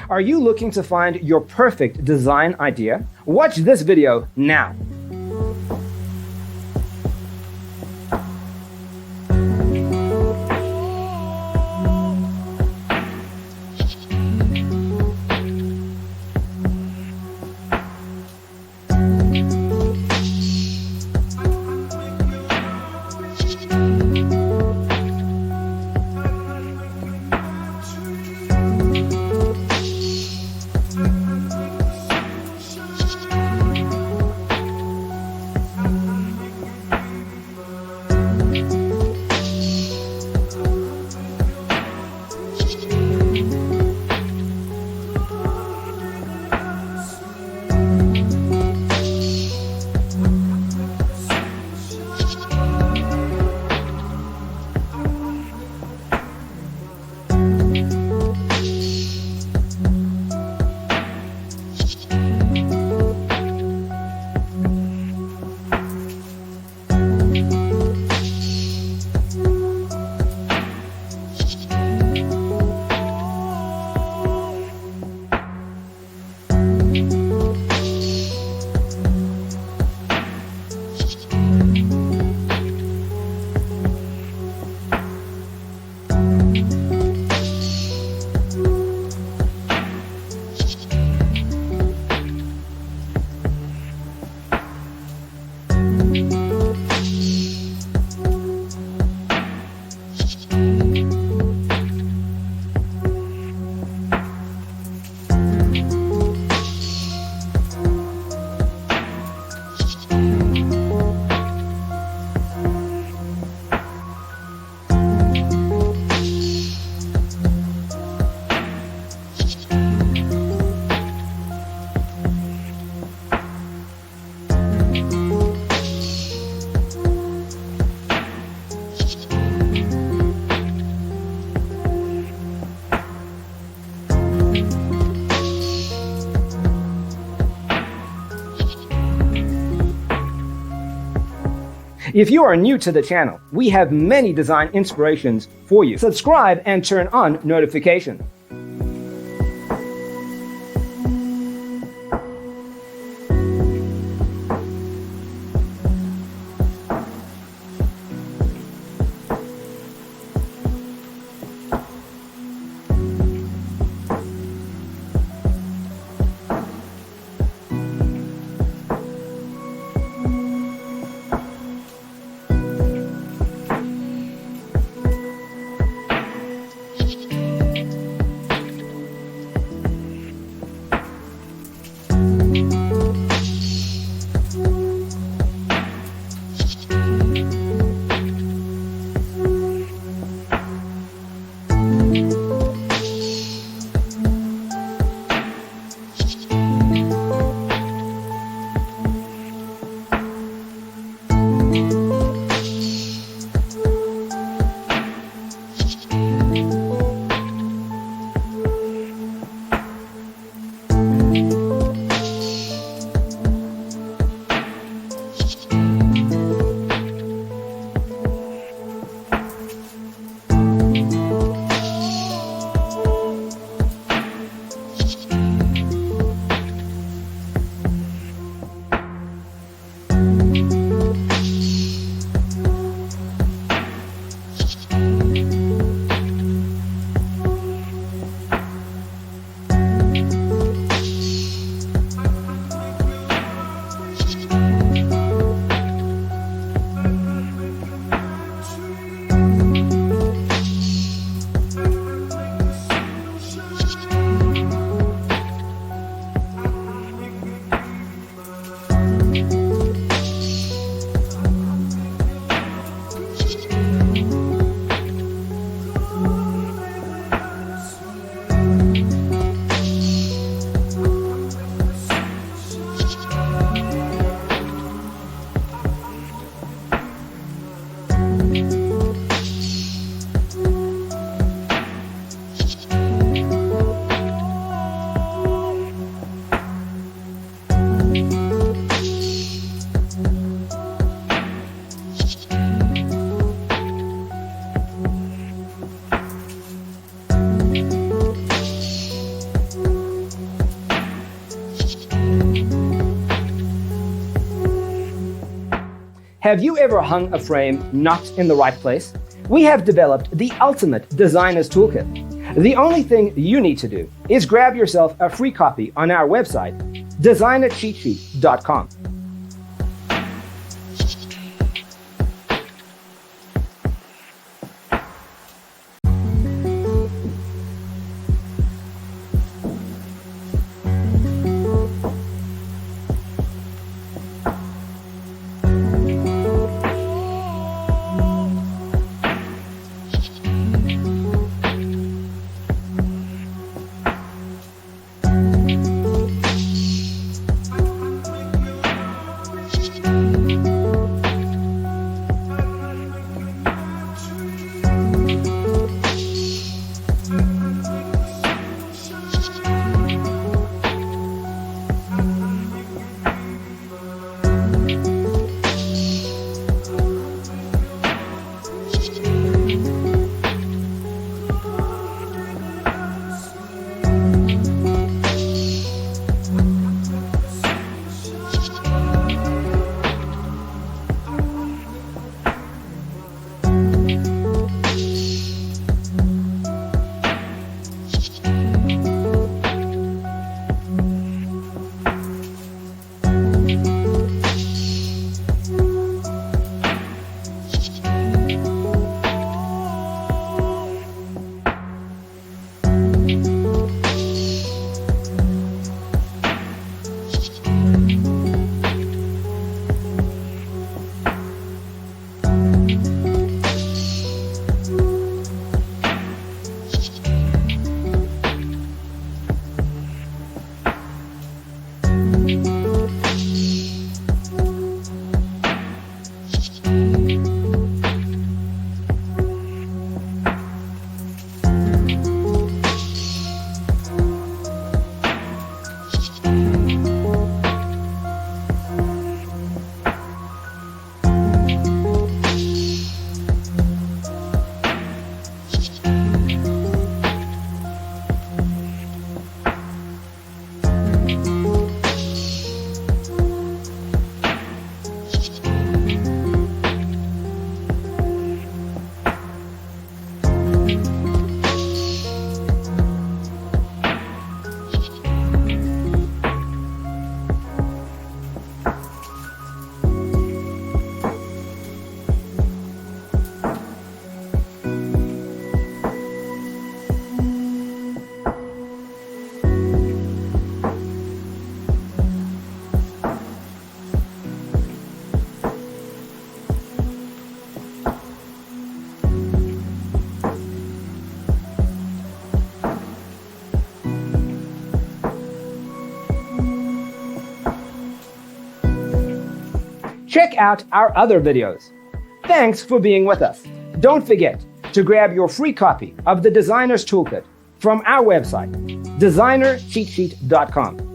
Are you looking to find your perfect design idea? Watch this video now. If you are new to the channel, we have many design inspirations for you. Subscribe and turn on notifications. Have you ever hung a frame not in the right place? We have developed the ultimate designer's toolkit. The only thing you need to do is grab yourself a free copy on our website, designercheatsheet.com. Check out our other videos. Thanks for being with us. Don't forget to grab your free copy of the Designer's Toolkit from our website, designercheatsheet.com.